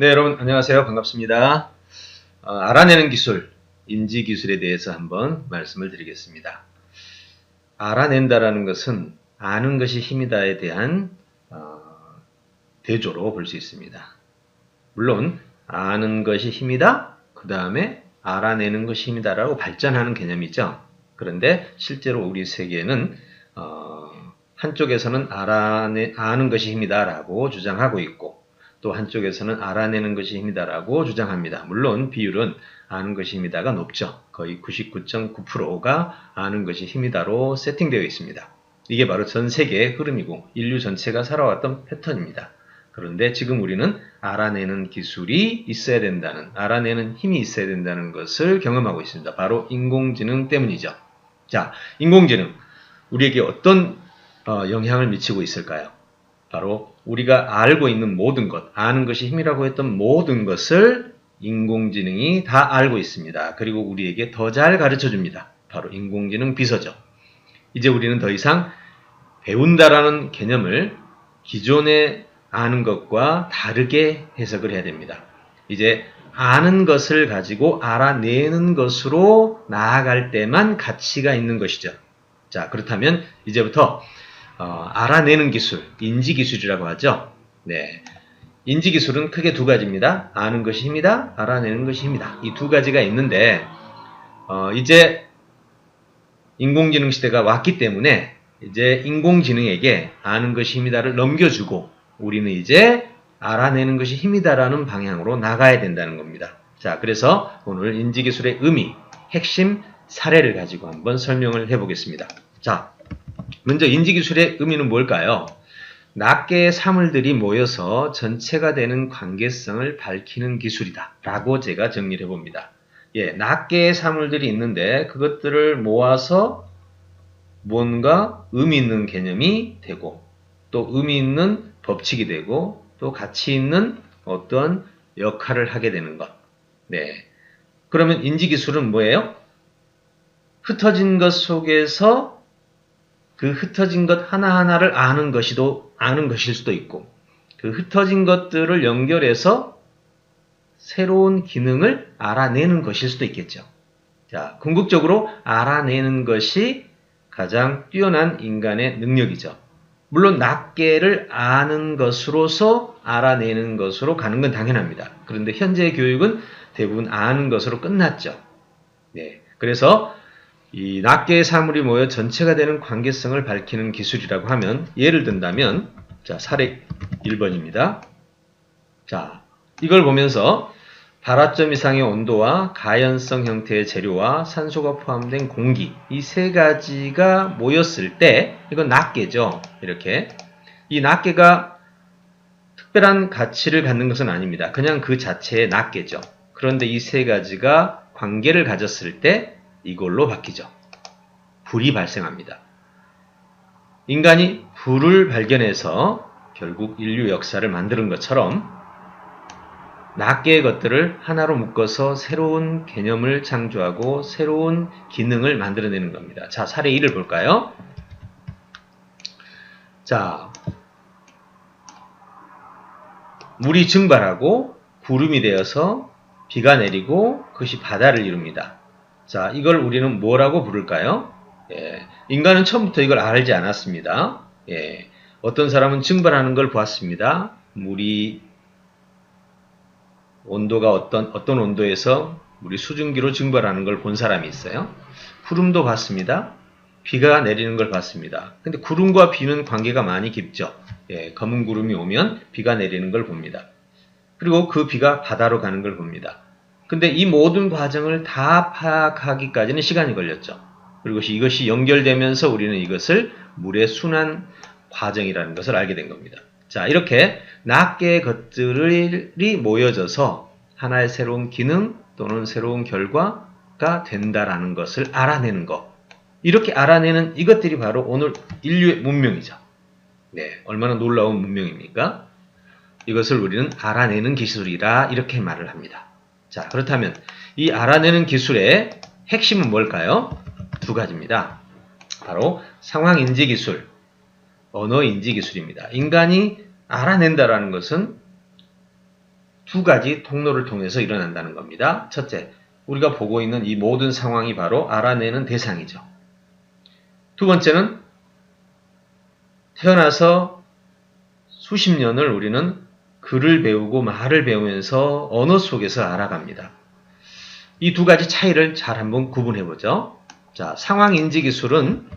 네, 여러분 안녕하세요. 반갑습니다. 알아내는 기술, 인지 기술에 대해서 한번 말씀을 드리겠습니다. 알아낸다라는 것은 아는 것이 힘이다에 대한 대조로 볼 수 있습니다. 물론 아는 것이 힘이다, 그 다음에 알아내는 것이 힘이다라고 발전하는 개념이죠. 그런데 실제로 우리 세계에는 한쪽에서는 아는 것이 힘이다라고 주장하고 있고, 또 한쪽에서는 알아내는 것이 힘이다라고 주장합니다. 물론 비율은 아는 것이 힘이다가 높죠. 거의 99.9%가 아는 것이 힘이다로 세팅되어 있습니다. 이게 바로 전 세계의 흐름이고 인류 전체가 살아왔던 패턴입니다. 그런데 지금 우리는 알아내는 기술이 있어야 된다는, 알아내는 힘이 있어야 된다는 것을 경험하고 있습니다. 바로 인공지능 때문이죠. 자, 인공지능, 우리에게 어떤 영향을 미치고 있을까요? 바로 우리가 알고 있는 모든 것, 아는 것이 힘이라고 했던 모든 것을 인공지능이 다 알고 있습니다. 그리고 우리에게 더 잘 가르쳐 줍니다. 바로 인공지능 비서죠. 이제 우리는 더 이상 배운다라는 개념을 기존에 아는 것과 다르게 해석을 해야 됩니다. 이제 아는 것을 가지고 알아내는 것으로 나아갈 때만 가치가 있는 것이죠. 자, 그렇다면 이제부터 알아내는 기술, 인지기술이라고 하죠. 네. 인지기술은 크게 두 가지입니다. 아는 것이 힘이다, 알아내는 것이 힘이다. 이 두 가지가 있는데, 이제 인공지능 시대가 왔기 때문에 이제 인공지능에게 아는 것이 힘이다를 넘겨주고 우리는 이제 알아내는 것이 힘이다라는 방향으로 나가야 된다는 겁니다. 자, 그래서 오늘 인지기술의 의미, 핵심 사례를 가지고 한번 설명을 해보겠습니다. 자, 먼저 인지기술의 의미는 뭘까요? 낱개의 사물들이 모여서 전체가 되는 관계성을 밝히는 기술이다 라고 제가 정리를 해봅니다. 예, 낱개의 사물들이 있는데 그것들을 모아서 뭔가 의미 있는 개념이 되고 또 의미 있는 법칙이 되고 또 가치 있는 어떤 역할을 하게 되는 것. 네. 그러면 인지기술은 뭐예요? 흩어진 것 속에서 그 흩어진 것 하나하나를 아는 것일 수도 있고, 그 흩어진 것들을 연결해서 새로운 기능을 알아내는 것일 수도 있겠죠. 자, 궁극적으로 알아내는 것이 가장 뛰어난 인간의 능력이죠. 물론 낱개를 아는 것으로서 알아내는 것으로 가는 건 당연합니다. 그런데 현재의 교육은 대부분 아는 것으로 끝났죠. 네, 그래서 이 낱개의 사물이 모여 전체가 되는 관계성을 밝히는 기술이라고 하면, 예를 든다면, 자, 사례 1번입니다. 자, 이걸 보면서 발화점 이상의 온도와 가연성 형태의 재료와 산소가 포함된 공기, 이 세 가지가 모였을 때, 이건 낱개죠. 이렇게. 이 낱개가 특별한 가치를 갖는 것은 아닙니다. 그냥 그 자체의 낱개죠. 그런데 이 세 가지가 관계를 가졌을 때 이걸로 바뀌죠. 불이 발생합니다. 인간이 불을 발견해서 결국 인류 역사를 만드는 것처럼 낱개의 것들을 하나로 묶어서 새로운 개념을 창조하고 새로운 기능을 만들어내는 겁니다. 자, 사례 1을 볼까요? 자, 물이 증발하고 구름이 되어서 비가 내리고 그것이 바다를 이룹니다. 자, 이걸 우리는 뭐라고 부를까요? 예, 인간은 처음부터 이걸 알지 않았습니다. 예, 어떤 사람은 증발하는 걸 보았습니다. 물이 온도가 어떤 온도에서 물이 수증기로 증발하는 걸 본 사람이 있어요. 구름도 봤습니다. 비가 내리는 걸 봤습니다. 근데 구름과 비는 관계가 많이 깊죠. 예, 검은 구름이 오면 비가 내리는 걸 봅니다. 그리고 그 비가 바다로 가는 걸 봅니다. 근데 이 모든 과정을 다 파악하기까지는 시간이 걸렸죠. 그리고 이것이 연결되면서 우리는 이것을 물의 순환 과정이라는 것을 알게 된 겁니다. 자, 이렇게 낱개의 것들이 모여져서 하나의 새로운 기능 또는 새로운 결과가 된다라는 것을 알아내는 것. 이렇게 알아내는 이것들이 바로 오늘 인류의 문명이죠. 네, 얼마나 놀라운 문명입니까? 이것을 우리는 알아내는 기술이라 이렇게 말을 합니다. 자, 그렇다면 이 알아내는 기술의 핵심은 뭘까요? 두 가지입니다. 바로 상황인지 기술, 언어인지 기술입니다. 인간이 알아낸다라는 것은 두 가지 통로를 통해서 일어난다는 겁니다. 첫째, 우리가 보고 있는 이 모든 상황이 바로 알아내는 대상이죠. 두 번째는 태어나서 수십 년을 우리는 글을 배우고 말을 배우면서 언어 속에서 알아갑니다. 이 두 가지 차이를 잘 한번 구분해 보죠. 자, 상황인지 기술은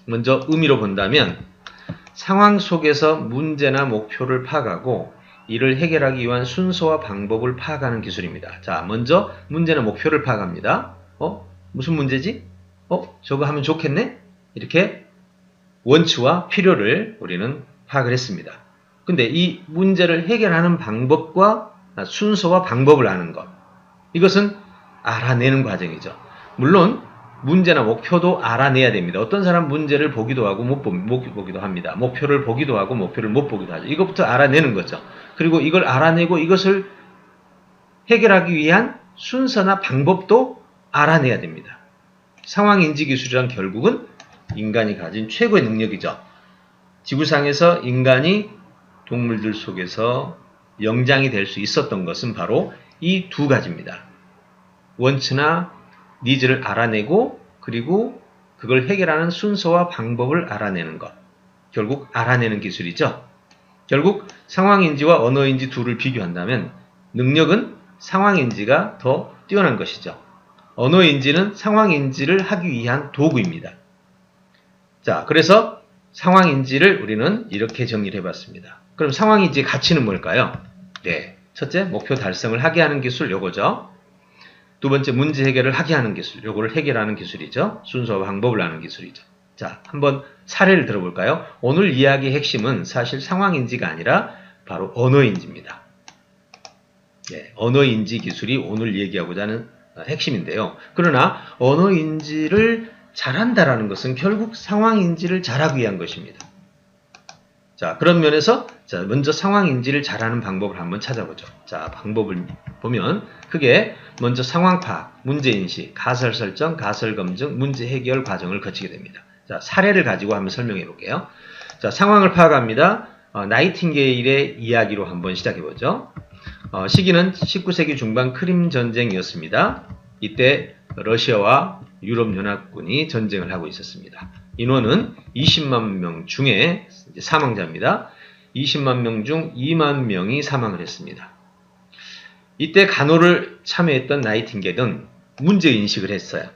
먼저 의미로 본다면 상황 속에서 문제나 목표를 파악하고 이를 해결하기 위한 순서와 방법을 파악하는 기술입니다. 자, 먼저 문제나 목표를 파악합니다. 무슨 문제지? 저거 하면 좋겠네? 이렇게 원치와 필요를 우리는 파악을 했습니다. 근데 이 문제를 해결하는 방법과 순서와 방법을 아는 것, 이것은 알아내는 과정이죠. 물론 문제나 목표도 알아내야 됩니다. 어떤 사람 문제를 보기도 하고 못 보기도 합니다. 목표를 보기도 하고 목표를 못 보기도 하죠. 이것부터 알아내는 거죠. 그리고 이걸 알아내고 이것을 해결하기 위한 순서나 방법도 알아내야 됩니다. 상황인지 기술이란 결국은 인간이 가진 최고의 능력이죠. 지구상에서 인간이 동물들 속에서 영장이 될 수 있었던 것은 바로 이 두 가지입니다. 원치나 니즈를 알아내고 그리고 그걸 해결하는 순서와 방법을 알아내는 것. 결국 알아내는 기술이죠. 결국 상황인지와 언어인지 둘을 비교한다면 능력은 상황인지가 더 뛰어난 것이죠. 언어인지는 상황인지를 하기 위한 도구입니다. 자, 그래서 상황인지를 우리는 이렇게 정리를 해봤습니다. 그럼 상황인지의 가치는 뭘까요? 네, 첫째, 목표 달성을 하게 하는 기술, 요거죠. 두 번째, 문제 해결을 하게 하는 기술, 요거를 해결하는 기술이죠. 순서와 방법을 아는 기술이죠. 자, 한번 사례를 들어볼까요? 오늘 이야기의 핵심은 사실 상황인지가 아니라 바로 언어인지입니다. 네, 언어인지 기술이 오늘 얘기하고자 하는 핵심인데요. 그러나 언어인지를 잘한다라는 것은 결국 상황인지를 잘하기 위한 것입니다. 자, 그런 면에서 먼저 상황인지를 잘하는 방법을 한번 찾아보죠. 자, 방법을 보면 크게 먼저 상황 파악, 문제인식, 가설 설정, 가설 검증, 문제 해결 과정을 거치게 됩니다. 자, 사례를 가지고 한번 설명해 볼게요. 자, 상황을 파악합니다. 나이팅게일의 이야기로 한번 시작해 보죠. 시기는 19세기 중반 크림 전쟁이었습니다. 이때 러시아와 유럽연합군이 전쟁을 하고 있었습니다. 인원은 20만 명 중에 사망자입니다. 20만 명 중 2만 명이 사망을 했습니다. 이때 간호를 참여했던 나이팅게일은 문제인식을 했어요.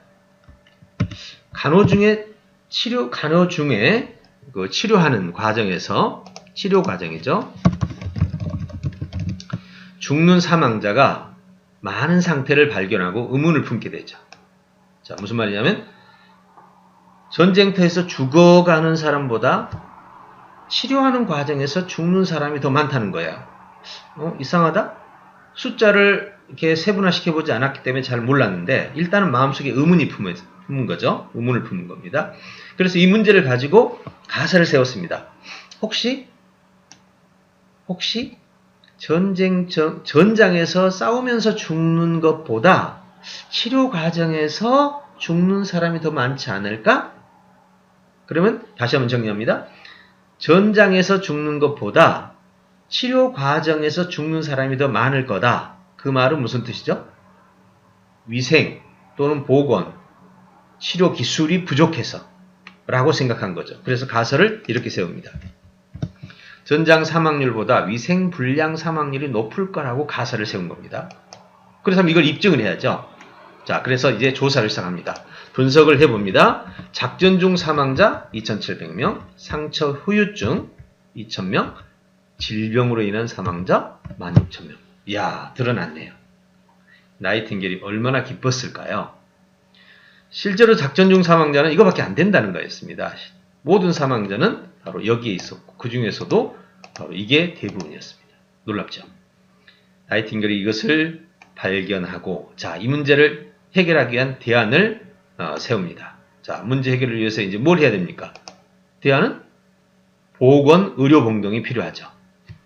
간호 중에 그 치료하는 과정에서, 치료 과정이죠. 죽는 사망자가 많은 상태를 발견하고 의문을 품게 되죠. 자, 무슨 말이냐면 전쟁터에서 죽어가는 사람보다 치료하는 과정에서 죽는 사람이 더 많다는 거예요. 이상하다? 숫자를 이렇게 세분화시켜보지 않았기 때문에 잘 몰랐는데 일단은 마음속에 의문이 품은 거죠. 의문을 품은 겁니다. 그래서 이 문제를 가지고 가설을 세웠습니다. 혹시 전장에서 싸우면서 죽는 것보다 치료 과정에서 죽는 사람이 더 많지 않을까? 그러면 다시 한번 정리합니다. 전장에서 죽는 것보다 치료 과정에서 죽는 사람이 더 많을 거다. 그 말은 무슨 뜻이죠? 위생 또는 보건, 치료 기술이 부족해서 라고 생각한 거죠. 그래서 가설을 이렇게 세웁니다. 전장 사망률보다 위생 불량 사망률이 높을 거라고 가설을 세운 겁니다. 그래서 이걸 입증을 해야죠. 자, 그래서 이제 조사를 시작합니다. 분석을 해봅니다. 작전 중 사망자 2,700명, 상처 후유증 2,000명, 질병으로 인한 사망자 16,000명. 이야, 드러났네요. 나이팅게일이 얼마나 기뻤을까요? 실제로 작전 중 사망자는 이거밖에 안 된다는 거였습니다. 모든 사망자는 바로 여기에 있었고 그 중에서도 바로 이게 대부분이었습니다. 놀랍죠? 나이팅게일이 이것을 발견하고 자, 이 문제를 해결하기 위한 대안을 세웁니다. 자, 문제 해결을 위해서 이제 뭘 해야 됩니까? 대안은 보건 의료 봉동이 필요하죠.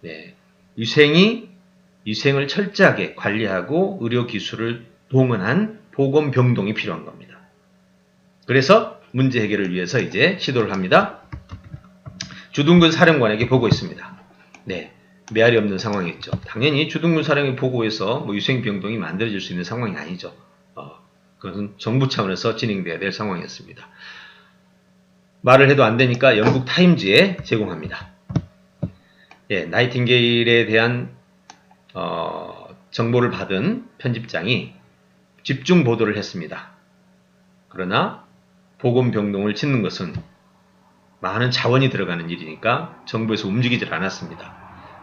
네, 위생을 철저하게 관리하고 의료 기술을 동원한 보건 병동이 필요한 겁니다. 그래서 문제 해결을 위해서 이제 시도를 합니다. 주둔군 사령관에게 보고 있습니다. 네, 메아리 없는 상황이었죠. 당연히 주둔군 사령이 보고해서 뭐 유생병동이 만들어질 수 있는 상황이 아니죠. 그것은 정부 차원에서 진행돼야 될 상황이었습니다. 말을 해도 안 되니까 영국 타임즈에 제공합니다. 예, 나이팅게일에 대한 정보를 받은 편집장이 집중 보도를 했습니다. 그러나 보건병동을 짓는 것은 많은 자원이 들어가는 일이니까 정부에서 움직이질 않았습니다.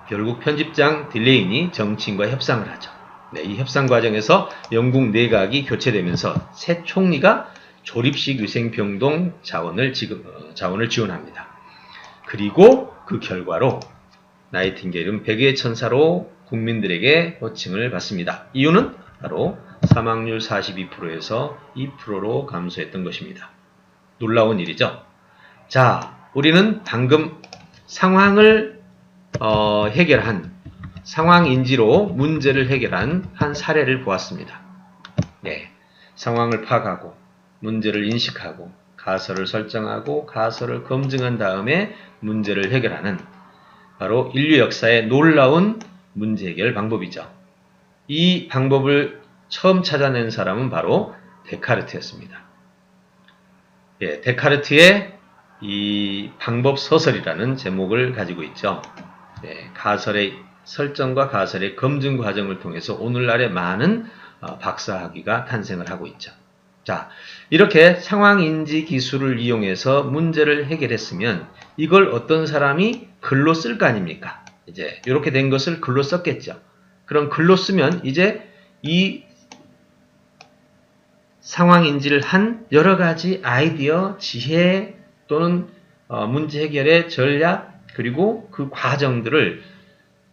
결국 편집장 딜레인이 정치인과 협상을 하죠. 네, 이 협상 과정에서 영국 내각이 교체되면서 새 총리가 조립식 위생병동 자원을 지원합니다. 그리고 그 결과로 나이팅게일은 백의 천사로 국민들에게 호칭을 받습니다. 이유는 바로 사망률 42%에서 2%로 감소했던 것입니다. 놀라운 일이죠. 자, 우리는 방금 상황을 해결한 상황인지로 문제를 해결한 한 사례를 보았습니다. 네, 상황을 파악하고 문제를 인식하고 가설을 설정하고 가설을 검증한 다음에 문제를 해결하는 바로 인류 역사의 놀라운 문제 해결 방법이죠. 이 방법을 처음 찾아낸 사람은 바로 데카르트였습니다. 예, 데카르트의 이 방법 서설이라는 제목을 가지고 있죠. 예, 가설의 설정과 가설의 검증 과정을 통해서 오늘날의 많은 박사학위가 탄생을 하고 있죠. 자, 이렇게 상황인지 기술을 이용해서 문제를 해결했으면 이걸 어떤 사람이 글로 쓸 거 아닙니까? 이제 이렇게 된 것을 글로 썼겠죠. 그럼 글로 쓰면 이제 이 상황인지를 한 여러 가지 아이디어, 지혜 또는 문제 해결의 전략 그리고 그 과정들을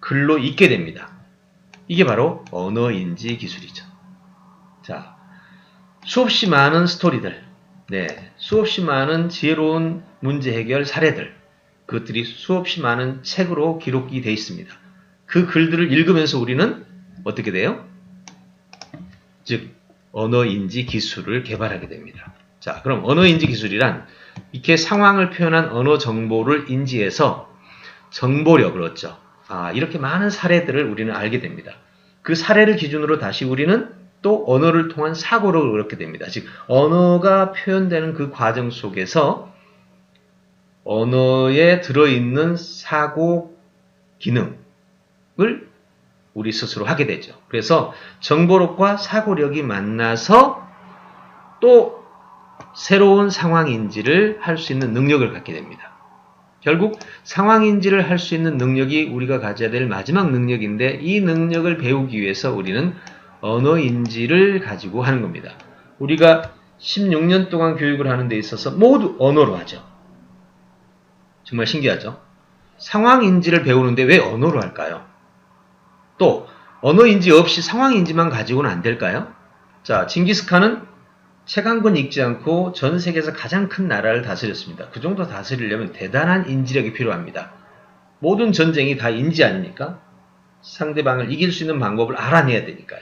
글로 읽게 됩니다. 이게 바로 언어인지 기술이죠. 자, 수없이 많은 스토리들, 네, 수없이 많은 지혜로운 문제 해결 사례들, 그것들이 수없이 많은 책으로 기록이 되어 있습니다. 그 글들을 읽으면서 우리는 어떻게 돼요? 즉, 언어인지 기술을 개발하게 됩니다. 자, 그럼 언어인지 기술이란 이렇게 상황을 표현한 언어 정보를 인지해서 정보력을 얻죠. 이렇게 많은 사례들을 우리는 알게 됩니다. 그 사례를 기준으로 다시 우리는 또 언어를 통한 사고를 얻게 됩니다. 즉, 언어가 표현되는 그 과정 속에서 언어에 들어있는 사고 기능을 우리 스스로 하게 되죠. 그래서 정보력과 사고력이 만나서 또 새로운 상황인지를 할 수 있는 능력을 갖게 됩니다. 결국 상황인지를 할 수 있는 능력이 우리가 가져야 될 마지막 능력인데 이 능력을 배우기 위해서 우리는 언어인지를 가지고 하는 겁니다. 우리가 16년 동안 교육을 하는 데 있어서 모두 언어로 하죠. 정말 신기하죠? 상황인지를 배우는데 왜 언어로 할까요? 또 언어인지 없이 상황인지만 가지고는 안 될까요? 자, 징기스칸은 책 한 권 읽지 않고 전 세계에서 가장 큰 나라를 다스렸습니다. 그 정도 다스리려면 대단한 인지력이 필요합니다. 모든 전쟁이 다 인지 아닙니까? 상대방을 이길 수 있는 방법을 알아내야 되니까요.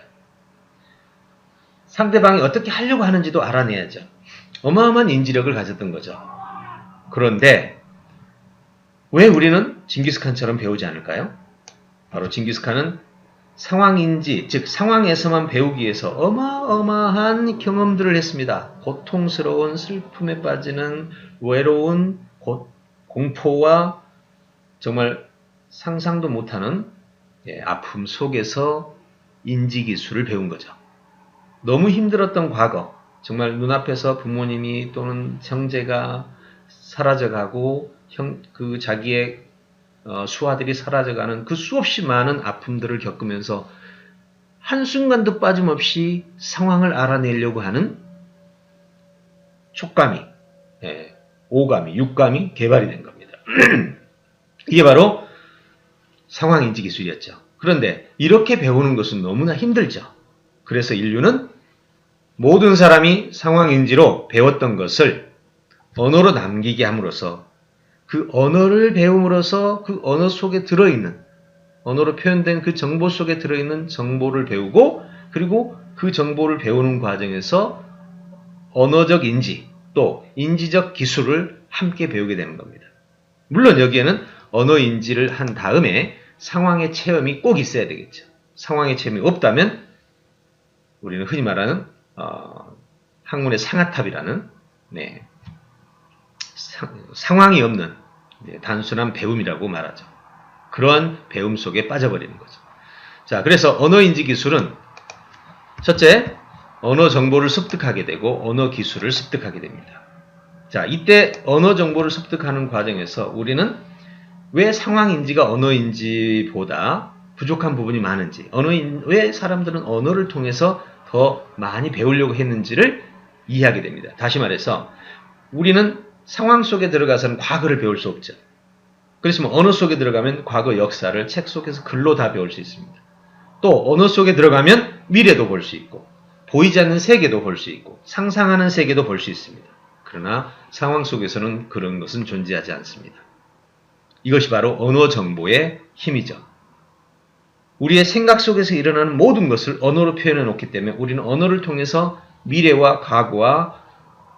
상대방이 어떻게 하려고 하는지도 알아내야죠. 어마어마한 인지력을 가졌던 거죠. 그런데 왜 우리는 징기스칸처럼 배우지 않을까요? 바로 징기스칸은 상황인지, 즉 상황에서만 배우기 위해서 어마어마한 경험들을 했습니다. 고통스러운 슬픔에 빠지는 외로운 공포와 정말 상상도 못하는 아픔 속에서 인지기술을 배운 거죠. 너무 힘들었던 과거, 정말 눈앞에서 부모님이 또는 형제가 사라져가고 자기의 수하들이 사라져가는 그 수없이 많은 아픔들을 겪으면서 한순간도 빠짐없이 상황을 알아내려고 하는 촉감이, 오감이, 육감이 개발이 된 겁니다. 이게 바로 상황인지 기술이었죠. 그런데 이렇게 배우는 것은 너무나 힘들죠. 그래서 인류는 모든 사람이 상황인지로 배웠던 것을 언어로 남기게 함으로써 그 언어를 배움으로써 그 언어 속에 들어있는, 언어로 표현된 그 정보 속에 들어있는 정보를 배우고 그리고 그 정보를 배우는 과정에서 언어적 인지 또 인지적 기술을 함께 배우게 되는 겁니다. 물론 여기에는 언어 인지를 한 다음에 상황의 체험이 꼭 있어야 되겠죠. 상황의 체험이 없다면 우리는 흔히 말하는 학문의 상아탑이라는 상황이 없는 단순한 배움이라고 말하죠. 그러한 배움 속에 빠져버리는 거죠. 자, 그래서 언어인지 기술은 첫째, 언어 정보를 습득하게 되고 언어 기술을 습득하게 됩니다. 자, 이때 언어 정보를 습득하는 과정에서 우리는 왜 상황인지가 언어인지보다 부족한 부분이 많은지, 왜 사람들은 언어를 통해서 더 많이 배우려고 했는지를 이해하게 됩니다. 다시 말해서 우리는 상황 속에 들어가서는 과거를 배울 수 없죠. 그렇지만 언어 속에 들어가면 과거 역사를 책 속에서 글로 다 배울 수 있습니다. 또 언어 속에 들어가면 미래도 볼 수 있고 보이지 않는 세계도 볼 수 있고 상상하는 세계도 볼 수 있습니다. 그러나 상황 속에서는 그런 것은 존재하지 않습니다. 이것이 바로 언어 정보의 힘이죠. 우리의 생각 속에서 일어나는 모든 것을 언어로 표현해 놓기 때문에 우리는 언어를 통해서 미래와 과거와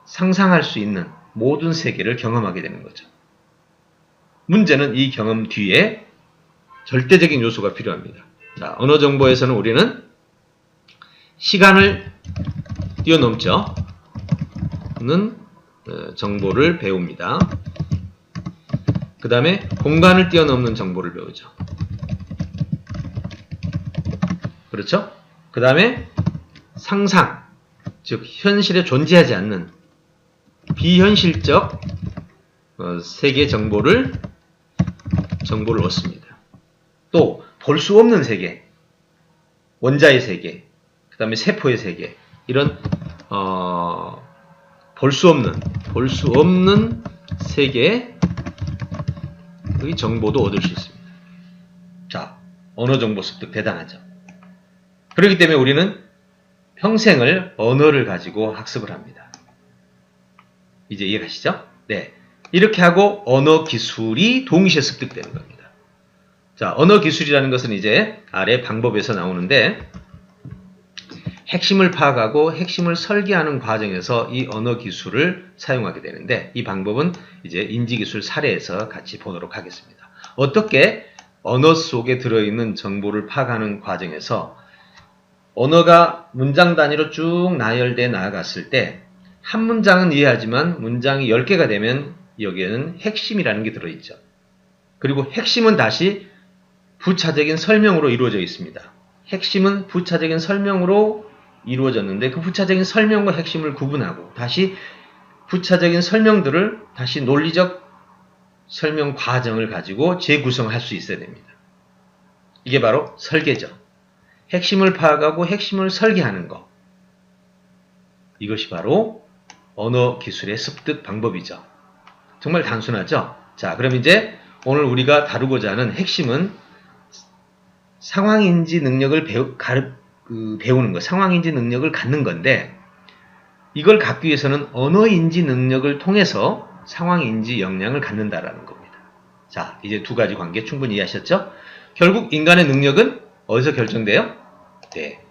상상할 수 있는 모든 세계를 경험하게 되는 거죠. 문제는 이 경험 뒤에 절대적인 요소가 필요합니다. 자, 언어 정보에서는 우리는 시간을 뛰어넘죠. 는 정보를 배웁니다. 그 다음에 공간을 뛰어넘는 정보를 배우죠. 그렇죠? 그 다음에 상상, 즉 현실에 존재하지 않는 비현실적 세계 정보를 얻습니다. 또 볼 수 없는 세계, 원자의 세계, 그 다음에 세포의 세계, 이런 볼 수 없는 세계의 정보도 얻을 수 있습니다. 자, 언어 정보 습득 대단하죠. 그렇기 때문에 우리는 평생을 언어를 가지고 학습을 합니다. 이제 이해가시죠? 네. 이렇게 하고 언어 기술이 동시에 습득되는 겁니다. 자, 언어 기술이라는 것은 이제 아래 방법에서 나오는데 핵심을 파악하고 핵심을 설계하는 과정에서 이 언어 기술을 사용하게 되는데 이 방법은 이제 인지기술 사례에서 같이 보도록 하겠습니다. 어떻게 언어 속에 들어있는 정보를 파악하는 과정에서 언어가 문장 단위로 쭉 나열돼 나아갔을 때 한 문장은 이해하지만 문장이 10개가 되면 여기에는 핵심이라는 게 들어있죠. 그리고 핵심은 다시 부차적인 설명으로 이루어져 있습니다. 핵심은 부차적인 설명으로 이루어졌는데 그 부차적인 설명과 핵심을 구분하고 다시 부차적인 설명들을 다시 논리적 설명 과정을 가지고 재구성할 수 있어야 됩니다. 이게 바로 설계죠. 핵심을 파악하고 핵심을 설계하는 것. 이것이 바로 언어 기술의 습득 방법이죠. 정말 단순하죠? 자, 그럼 이제 오늘 우리가 다루고자 하는 핵심은 상황인지 능력을 배우는 것, 상황인지 능력을 갖는 건데 이걸 갖기 위해서는 언어인지 능력을 통해서 상황인지 역량을 갖는다라는 겁니다. 자, 이제 두 가지 관계 충분히 이해하셨죠? 결국 인간의 능력은 어디서 결정돼요? 네,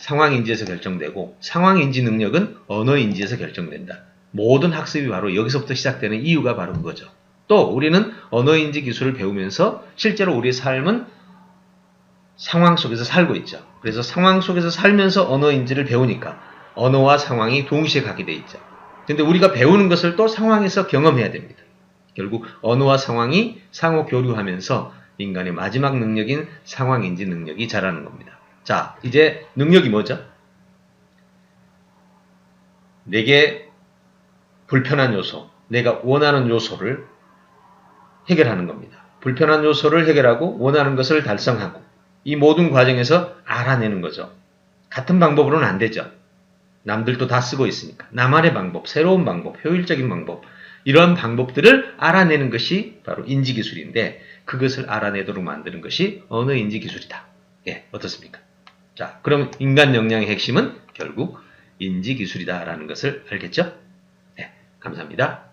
상황인지에서 결정되고 상황인지 능력은 언어인지에서 결정된다. 모든 학습이 바로 여기서부터 시작되는 이유가 바로 그거죠. 또 우리는 언어인지 기술을 배우면서 실제로 우리의 삶은 상황 속에서 살고 있죠. 그래서 상황 속에서 살면서 언어인지를 배우니까 언어와 상황이 동시에 가게 돼 있죠. 근데 우리가 배우는 것을 또 상황에서 경험해야 됩니다. 결국 언어와 상황이 상호 교류하면서 인간의 마지막 능력인 상황인지 능력이 자라는 겁니다. 자, 이제 능력이 뭐죠? 내게 불편한 요소, 내가 원하는 요소를 해결하는 겁니다. 불편한 요소를 해결하고 원하는 것을 달성하고 이 모든 과정에서 알아내는 거죠. 같은 방법으로는 안 되죠. 남들도 다 쓰고 있으니까. 나만의 방법, 새로운 방법, 효율적인 방법, 이런 방법들을 알아내는 것이 바로 인지기술인데 그것을 알아내도록 만드는 것이 언어인지기술이다. 예, 어떻습니까? 자, 그럼 인간 역량의 핵심은 결국 인지기술이다라는 것을 알겠죠? 네, 감사합니다.